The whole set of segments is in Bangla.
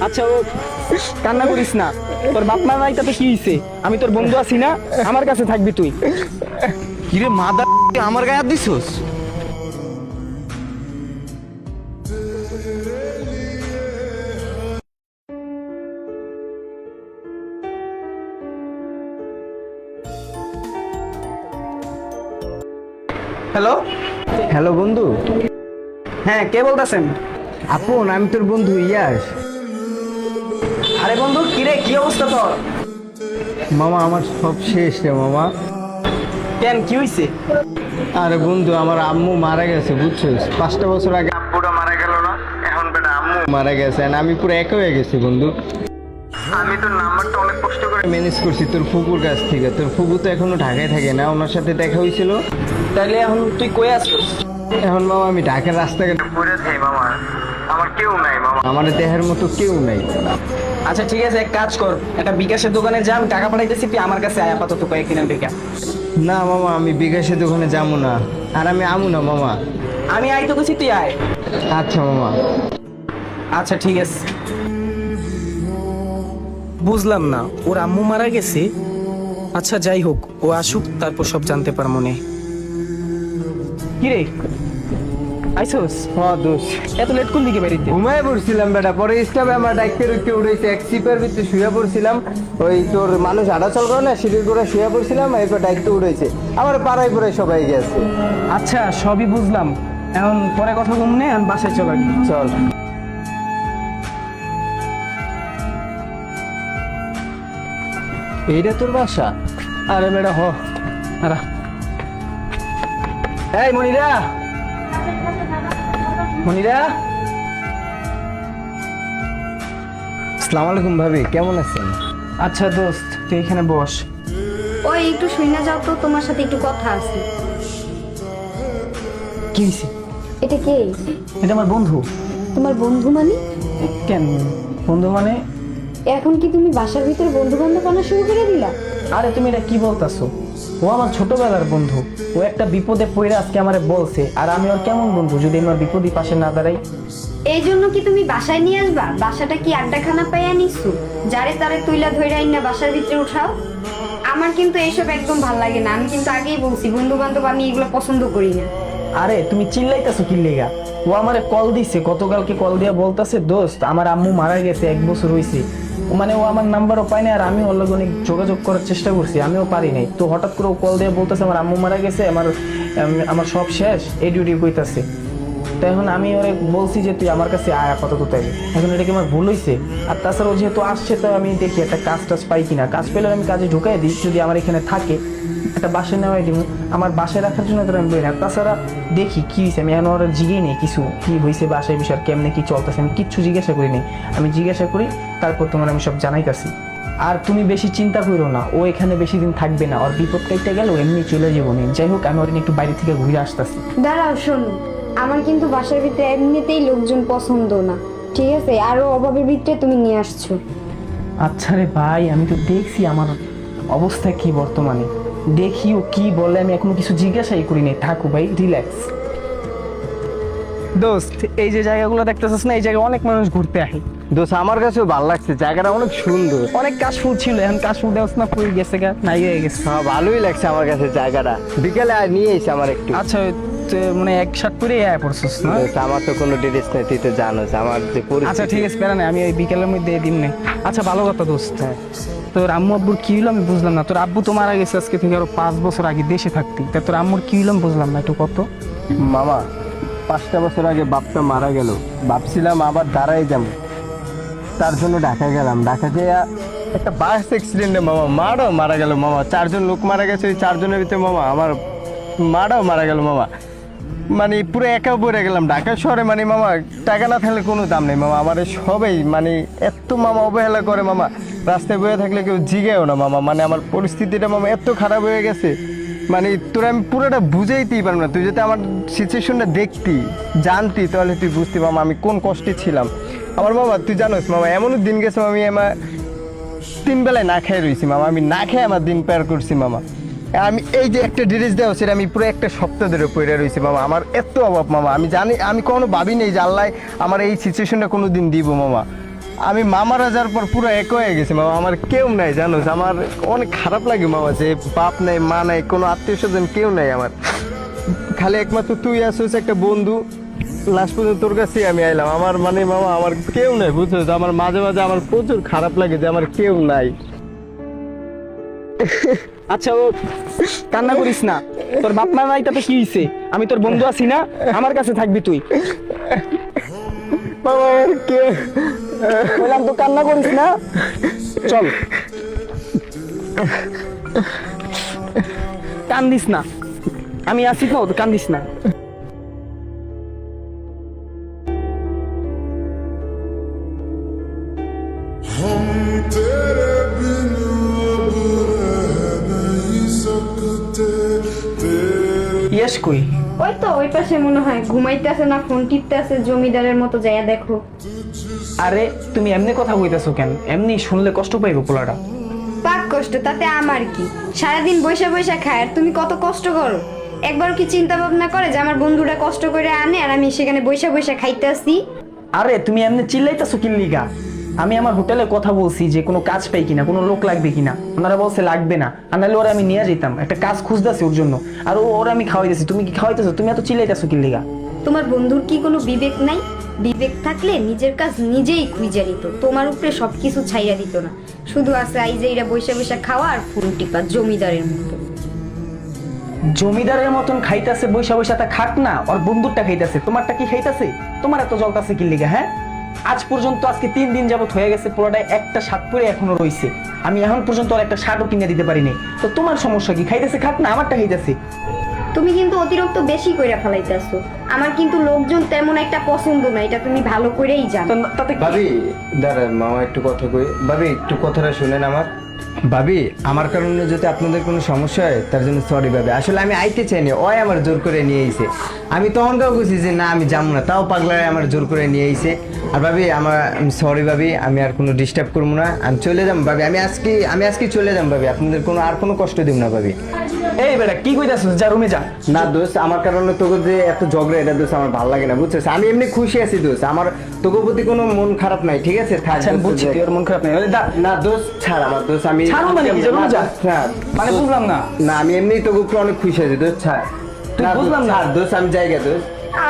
আচ্ছা ও কান্না করিস না, তোর বাপ মা নাই তাতে কি হইছে? আমি তোর বন্ধু আছি না, আমার কাছে থাকবি তুই। কিরে মাদা আমার গায়ে হাত দিছস? হ্যালো, হ্যালো বন্ধু। হ্যাঁ কে বলতেছেন? আপন, আমি তোর বন্ধু ইয়াস। আরে বন্ধু কিরে, কি অবস্থা তোর? মামা আমার সব শেষ রে মামা। কেন, কি হইছে? আরে বন্ধু, আমার আম্মু মারা গেছে বুঝছিস? 5টা বছর আগে আব্বুটা মারা গেল না, এখন বেটা আম্মু মারা গেছে। আর আমি পুরো একা হয়ে গেছি বন্ধু। আমি তোর নাম্বারটা অনেক কষ্ট করে ম্যানেজ করছি তোর ফুপুর কাছ থেকে। তোর ফুপু তো এখনো ঢাকায় থাকে না, ওনার সাথে দেখা হয়েছিল। তাইলে এখন তুই কই আসছিস? এখন মামা আমি ঢাকার রাস্তাঘাটে পড়ে থাকি মামা, আমার কেউ নাই মামা, আমার দেহের মতো কেউ নাই। আচ্ছা ঠিক আছে, এক কাজ কর, একটা বিকাশের দোকানে যা, আমি টাকা পাঠাইতেছি, তুই আমার কাছে আয় আপাতত কয়েকদিনের থেকে। না মামা, আমি বিকাশের দোকানে যাবো না, আর আমি আমু না মামা। আমি আই তো গেছি, তুই আয়। আচ্ছা মামা। আচ্ছা ঠিক আছে। বুঝলাম না, ওর আম্মু মারা গেছে। আচ্ছা যাই হোক, ও আসুক, তারপর সব জানতে পার মনে। কিরে আইসোস? হ্যাঁ দোষ, এত লেট কোন দিকে বেরিতে? ঘুমায় পড়ছিলাম বেটা, পরে স্টাফে আমার ডাক্তার উঠে উঠেছে, এক সিপের ভিতরে শুয়ে পড়ছিলাম। ওই তোর মানুষ হাঁটাচল করে না, সিঁড়ির করে শুয়ে পড়ছিলাম, এরপর ডাক্তার উঠেছে। আমার পাড়ায় পড়ে সবাই গেছে। আচ্ছা সবই বুঝলাম, এখন পরে কথা কমনে, এখন বাসায় চল আগে। চল। এইটা তোর বাসা? আরে বেটা হ, আরা এই মনিরা, মনিরা। আসসালামু আলাইকুম ভাবি, কেমন আছেন? আচ্ছা দোস্ত, তুই এখানে বস। ওই একটু শুনে যাও তো, তোমার সাথে একটু কথা আছে। কি হয়েছে? এটা কে? এটা আমার বন্ধু। তোমার বন্ধু মানে? কেন বন্ধু মানে? এখন কি তুমি বাসার ভিতরে বন্ধু বান্ধব আনা শুরু করে দিলা? আরে তুমি এটা কি বলতাছো? ও আমার ছোটবেলার বন্ধু, ও একটা বিপদে পড়ে আজকে আমারে বলছে, আর আমি ওর কেমন বন্ধু যদি আমার বিপদই পাশে না দাঁড়াই? এই জন্য কি তুমি বাসায় নিয়ে আসবা? বাসাটা কি আড্ডাখানা পাইয়া নিছো? যারে তারে তুইলা ধইরা আইনা বাসার ভিতরে উঠাও? আমার কিন্তু এইসব একদম ভাল লাগে না। আমি কিন্তু আগেই বলছি, বন্ধু বান্ধব আমি এগুলো পছন্দ করি না। আরে তুমি চিল্লাইতেছো কি লেগা? ও আমারে কল দিছে, গতকালকে কল দিয়া বলতাছে, দোস্ত আমার আম্মু মারা গেছে, 1 বছর হইছে। মানে ও আমার নাম্বারও পায় না, আর আমি ওর লগে অনেক যোগাযোগ করার চেষ্টা করছি, আমিও পারি নাই। তো হঠাৎ করে ও কল দিয়ে বলতেছে আমার আম্মু মারা গেছে, আমার সব শেষ, এই ডিউটি কইতাছে। তো এখন আমি ওরে বলছি যে তুই আমার কাছে আয় আপাতত। তাই এখন এটা কি আমার ভুল হইছে? আর তাছাড়া ও যেহেতু আসছে, তো আমি দেখি একটা কাজ টাজ পাই কিনা। কাজ পেলে আমি কাজে ঢুকাই দিই, যদি আমার এখানে থাকে একটা বাসায় নেওয়াই দিব। আমার বাসায় রাখার জন্য তো আমি বলি না। তাছাড়া দেখি কি হয়েছে, আমি এখন ওরা জিগেই নেই কিছু, কি হয়েছে বাসায় বিষয়, কেমনে কি চলতেছে, আমি কিচ্ছু জিজ্ঞাসা করি নাই। আমি জিজ্ঞাসা করি, তারপর তোমার আমি সব জানাইতাছি। আর তুমি বেশি চিন্তা করো না, ও এখানে বেশি দিন থাকবে না, ওর বিপদ কেটে গেল, এমনি চলে যাবো না। যাই হোক, আমি ওর একটু বাইরে থেকে ঘুরে আসতেছি। দাঁড়াও, শোনো, আমার কিন্তু বাসার ভিতরে এমনিতেই লোকজন পছন্দ না, ঠিক আছে? আরো অভাবের ভিতরে তুমি নিয়ে আসছো। আচ্ছা রে ভাই, আমি তো দেখছি আমার অবস্থা কি বর্তমানে, দেখি ও কি বলে, আমি এখনো কিছু জিজ্ঞাসাই করি নাই। থাকো ভাই, রিল্যাক্স। দোস্ত, এই যে জায়গাগুলো দেখতেছিস না, এই জায়গায় অনেক মানুষ ঘুরতে আসে। দোষ, আমার কাছেও ভালো লাগছে, জায়গাটা অনেক সুন্দর। অনেক কাশফুল ছিল, এখন কাশফুল দেওয়া না, পুড়ে গেছে গা, নাই হয়ে গেছে। হ্যাঁ ভালোই লাগছে আমার কাছে জায়গাটা। বিকেলে নিয়ে এসে আমার একটু। আচ্ছা মানে এক শার্ট পরে আয়া পড়ছিস না? দোষ, আমার তো কোনো ড্রেস নেই, তুই তো জানোস আমার যে পরিস্থিতি। আচ্ছা ঠিক আছে, প্যারা নাই, আমি ওই বিকেলের মধ্যে দিন নেই। আচ্ছা ভালো কথা দোস্ত, হ্যাঁ। তোর আম্মু আব্বুর কি হলো আমি বুঝলাম না। তোর আব্বু তো মারা গেছে আজকে থেকে আরো 5 বছর আগে দেশে থাকতি, তা তোর আম্মুর কি হলো বুঝলাম না, একটু কত? মামা, 5টা বছর আগে বাপটা মারা গেল, ভাবছিলাম আবার দাঁড়াই যাবো, তার জন্য ঢাকা গেলাম। ঢাকা যেয়ে একটা বাস অ্যাক্সিডেন্টে মামা মারাও মারা গেল মামা। 4জন লোক মারা গেছে, ওই 4জনের ভিতরে মামা আমার মারাও মারা গেল মামা। মানে পুরো একা পড়ে গেলাম ঢাকা শহরে। মানে মামা টাকা না থাকলে কোনো দাম নেই মামা, আমার সবাই মানে এত মামা অবহেলা করে মামা, রাস্তায় বয়ে থাকলে কেউ জিগেও না মামা। মানে আমার পরিস্থিতিটা মামা এত খারাপ হয়ে গেছে, মানে তোরা আমি পুরোটা বুঝাইতেই পারবো না। তুই যদি আমার সিচুয়েশনটা দেখতি, জানতি, তাহলে তুই বুঝতি মামা আমি কোন কষ্টে ছিলাম। আমার মামা তুই জানোস মামা, এমনও দিন গেছে আমি আমার 3 বেলায় না খেয়ে রয়েছি মামা, আমি না খেয়ে আমার দিন পার করছি মামা। আমি এই যে একটা ড্রেস দেওয়া সেটা আমি পুরো একটা সপ্তাহ ধরে পরে রয়েছি মামা। আমার এত অভাব মামা, আমি জানি, আমি কখনো ভাবি নেই যে আল্লাহ আমার এই সিচুয়েশনটা কোনো দিন দিব মামা। আমি মামারা যাওয়ার পর পুরো এক হয়ে গেছে মামা, আমার কেউ নাই জানো, আমার অনেক খারাপ লাগে মামা, যে বাপ নাই মা নাই কোনো আত্মীয় স্বজন কেউ নাই আমার, খালি একমাত্র তুই আসছিস একটা বন্ধু, লাস্ট পর্যন্ত তোর কাছে আমি আইলাম। আমার মানে মামা আমার কেউ নাই বুঝছো, আমার মাঝে মাঝে আমার প্রচুর খারাপ লাগে যে আমার কেউ নাই। আচ্ছা ও কান্না করিস না, তোর বাপ মা নাই তাতে কি হইছে, আমি তোর বন্ধু আছি না, আমার কাছে থাকবি তুই। মামা আমার কেউ, বললাম তো কান্না করিস না, চল কান্দিস না, আমি আছি তো, কান্দিস না। हम तेरे बिन अब रह नहीं सकते तेरे ইয়েস কই? ওই তো ওই পাশে মনে হয় ঘুমাইতেছে না ফোন টিপতেছে, জমিদারের মতো যাইয়া দেখো। আরে তুমি এমনি কথা কইতাছো কেন? এমনি শুনলে কষ্ট পাইবো পোলাটা। পাক কষ্ট তাতে আমার কি, সারাদিন বৈশা বৈশা খায় আর তুমি কত কষ্ট করো। একবার কি চিন্তা ভাবনা করে যে আমার বন্ধুরা কষ্ট করে আনে আর আমি সেখানে বৈশা বৈশা খাইতে আসি? আরে তুমি এমনি চিল্লাইতাছো কি লিগা? আমি আমার হোটেলে কথা বলছি যে কোনো কাজ পাই কিনা, কোনো লোক লাগবে কিনা, ওনারা বলছে লাগবে না, আর নাহলে ওরা আমি নিয়ে যেতাম, একটা কাজ খুঁজতেছি ওর জন্য, আর ওরা আমি খাওয়াইতেছি, তুমি কি খাওয়াইতেছো? তুমি এত চিল্লাইতাছো কি লিগা? তোমার বন্ধুর কি কোনো বিবেক নাই? বিবেক থাকলে নিজের কাজ নিজেই খুঁজে নিত, তোমার উপরে সবকিছু ছাইয়া দিত না। শুধু আছে আই যে এরা বৈশা বৈশা খাওয়া আর ফোন টিপা, জমিদারের মতো। জমিদারের মতন খাইতাছে বৈশা বৈশা, তা খাক না, ওর বন্ধুরটা খাইতাছে, তোমারটা কি খাইতাছে? তোমার এত জ্বলতাছে কি লিগা? হ্যাঁ, আজ পর্যন্ত আজকে 3 দিন যাবত হয়ে গেছে, পোলাটায় একটা শার্ট পরে এখনো রইছে, আমি এখন পর্যন্ত আর একটা শার্টও কিনে দিতে পারিনি। তো তোমার সমস্যা কি? খাইতেছে খাক না, আমারটা খাইতেছে। তুমি কিন্তু অতিরিক্ত বেশি কইরা ফেলাইতেছো। আমার কিন্তু লোকজন তেমন একটা পছন্দ না, এটা তুমি ভালো করেই জানো। তাতে কি? ভাবি দাঁড়ান মামা একটু কথা কই, ভাবি একটু কথাটা শুনেন আমার। ভাবি আমার কারণে যদি আপনাদের কোনো সমস্যা হয় তার জন্য সরি ভাবি, আসলে আমি আইতে চাইনি, ওই আমার জোর করে নিয়ে আইছে। আমি তখন কাউ বুঝি যে না আমি যাবো না, তাও পাগলারে আমার জোর করে নিয়ে আইছে। আর ভাবি আমার সরি ভাবি, আমি আর কোনো ডিস্টার্ব করবো না, আমি চলে যাবো ভাবি, আমি আজকে চলে যাবো ভাবি, আপনাদের কোনো আর কোনো কষ্ট দিব না ভাবি। এই বেটা কি কইতাছিস? যা রুমে যা। না দোষ, আমার কারণে তোকে যে এত ঝগড়া, এটা দোষ আমার ভালো লাগে না বুঝছিস, আমি এমনি খুশি আছি দোষ, আমার তোকে প্রতি কোনো মন খারাপ নাই, ঠিক আছে? থাক আচ্ছা আমি দোস্ত, বুঝছি দেখ। তোর মন খারাপ নেই, না দোষ ছাড় আমার দোষ, আমি ছাড়ো মানে কি? যা রুমে যা। হ্যাঁ, মানে বুঝলাম না। না আমি এমনি তোকে উপরে অনেক খুশি আছি দোষ, ছাড়। তুই না, দোস্ত, বুঝলাম না। ছাড় দোষ, আমি জায়গা দোষ।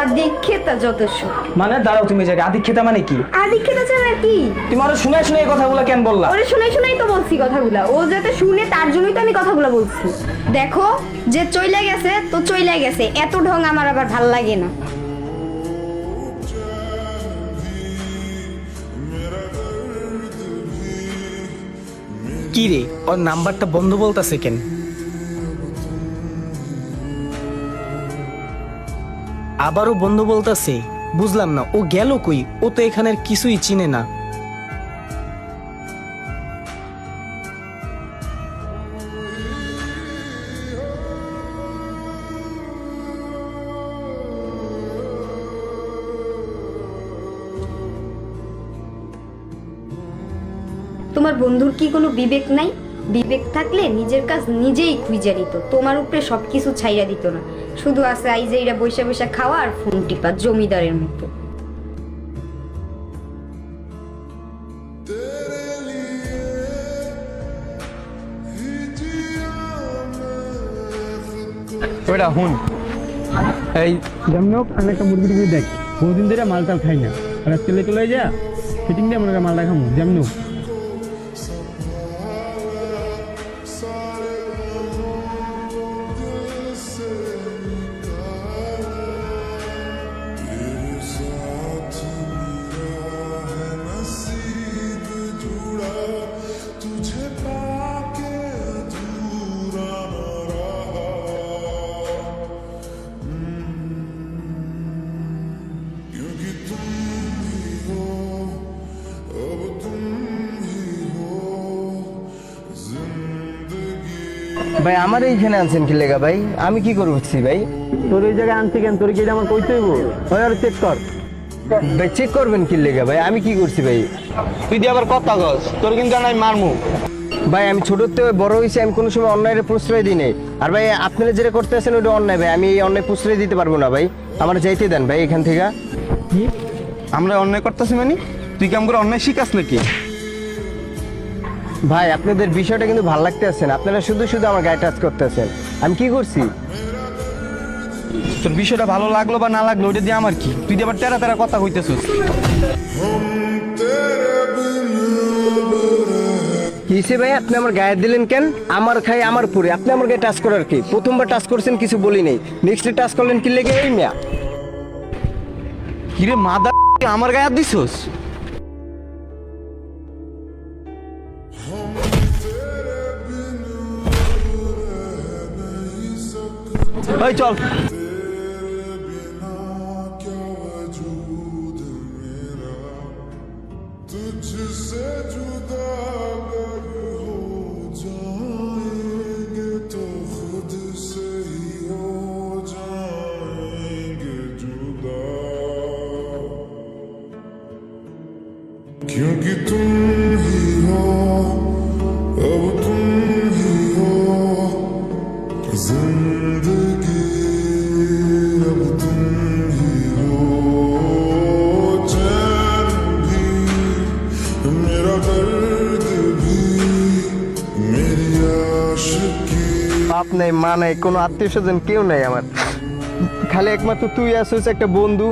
আদিক্ষেতা যথেষ্ট। মানে দাঁড়াও, তুমি জায়গা আদিক্ষেতা মানে কি? আদিক্ষেতা ছাড়া আর কি? তুমি আরো শুনে শুনে এই কথাগুলো কেন বললা? ওরে শুনাই শুনাই তো বলছি কথাগুলা, ও যাতে শুনে তার জন্যই তো আমি কথাগুলো বলছি। দেখো যে চইলা গেছে তো চইলা গেছে, এত ঢং আমার আবার ভাল লাগে না। কি রে, ওর নাম্বারটা বন্ধ বলতাছে কেন? আবারও বন্ধ বলতাছে, বুঝলাম না, ও গেল কই? ও তো এখানের কিছুই চিনে না। তোমার বন্ধুর কি কোনো বিবেক নাই? বিবেক থাকলে নিজের কাজ নিজেই খুঁজে নিত, তোমার উপরে সবকিছু ছাইয়া দিত না। শুধু আছে আই যে এরা বৈশা বৈশা খাওয়া আর ফোন টিপা, জমিদারের মতো। ওইটা হুন, এই যেমন হোক আমি একটা মুরগি টুরগি দেখ, বহুদিন ধরে মাল টাল খাই না, আর চলে চলে যা ফিটিং দিয়ে মনে হয় মালটা খামো। যেমন হোক तुझे पाके अधूरा न रहा क्योंकि तुम ही हो, अब तुम ही हो जिंदगी। ভাই আমার এইখানে আনছেন কি লেগা ভাই? আমি কি করছি ভাই? তোর ওই জায়গায় আনছি কেন? তোর কি এটা আমার কইতে হইব? ওই আর চেক কর। ভাই চেক করবেন কি লেগা ভাই? আমি কি করছি ভাই? তুই দিয়ে আবার কথা কস, তোর কিন্তু নাই মারমু। ভাই আমি ছোটোর থেকে বড় হয়েছি, আমি কোনো সময় অন্যায়ের প্রশ্রয় দিই নাই। আর ভাই আপনারা যেটা করতে আসেন ওটা অন্যায় ভাই, আমি এই অন্যায় প্রশ্রয় দিতে পারবো না ভাই, আমার যাইতে দেন ভাই এখান থেকে। আমরা অন্যায় করতেছি মানে? তুই তুই কাম করে অন্যায় শিখাস নাকি? ভাই আপনাদের বিষয়টা কিন্তু ভালো লাগতেছে না, আপনারা শুধু শুধু আমার গায়ে টাচ করতেছেন। আমি কি করছি? তোর বিষয়টা ভালো লাগলো বা না লাগলো ওইটা দিয়ে আমার কি? তুই দিয়ে আবার তেরা তেরা কথা কইতেছিস। কিসে ভাই আপনি আমার গায়ে দিলেন কেন? আমার খাই আমার পুরে, আপনি আমার গায়ে টাচ করার কি? প্রথমবার টাচ করছেন কিছু বলি নেই, নেক্সট টাচ করলেন কি লেগে? এই মিয়া কিরে মাদা আমার গায়ে হাত দিছস? এই চল। क्या वजूद मेरा तुझसे जुदा अगर हो जाएंगे तो खुद से ही हो जाएंगे जुदा क्योंकि तुम ही हो अब तुम ही हो जिंदगी अब तुम ही हो चैन भी मेरा दर्द भी मेरी आशिकी বাপ নাই, মা নাই, কোনো আত্মীয় স্বজন কেউ নাই আমার, খালি একমাত্র তুই আসছিস একটা বন্ধু।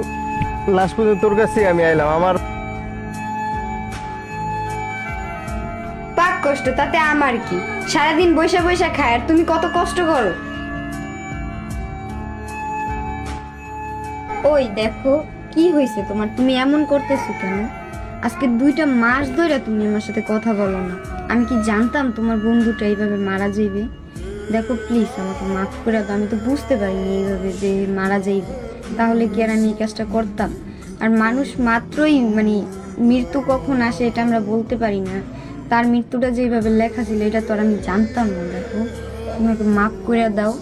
লাস্ট পর্যন্ত তোর কাছে আমি আইলাম। আমার পাক কষ্ট তাতে আমার কি? সারাদিন বৈশা বৈশা খায় আর তুমি কত কষ্ট করো। ওই দেখো কি হয়েছে তোমার, তুমি এমন করতেছো কেন? আজকে 2টা মাস ধরে তুমি আমার সাথে কথা বলো না। আমি কি জানতাম তোমার বন্ধুটা এইভাবে মারা যাইবে? দেখো প্লিজ আমাকে মাফ করে দাও, আমি তো বুঝতে পারিনি এইভাবে যে মারা যাইবে, তাহলে কি আর আমি এই কাজটা করতাম? আর মানুষ মাত্রই মানে মৃত্যু কখন আসে এটা আমরা বলতে পারি না। তার মৃত্যুটা যেভাবে লেখা ছিল এটা তো আর আমি জানতাম না। দেখো তুমি আমাকে মাফ করে দাও,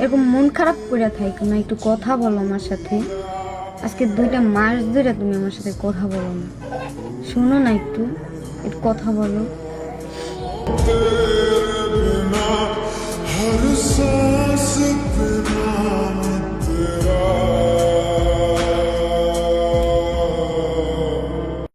এরকম মন খারাপ করে থাকো না, একটু কথা বলো আমার সাথে। আজকে 2টা মাস ধরে তুমি আমার সাথে কথা বলো না, শোনো না, একটু একটু কথা বলো। हर सा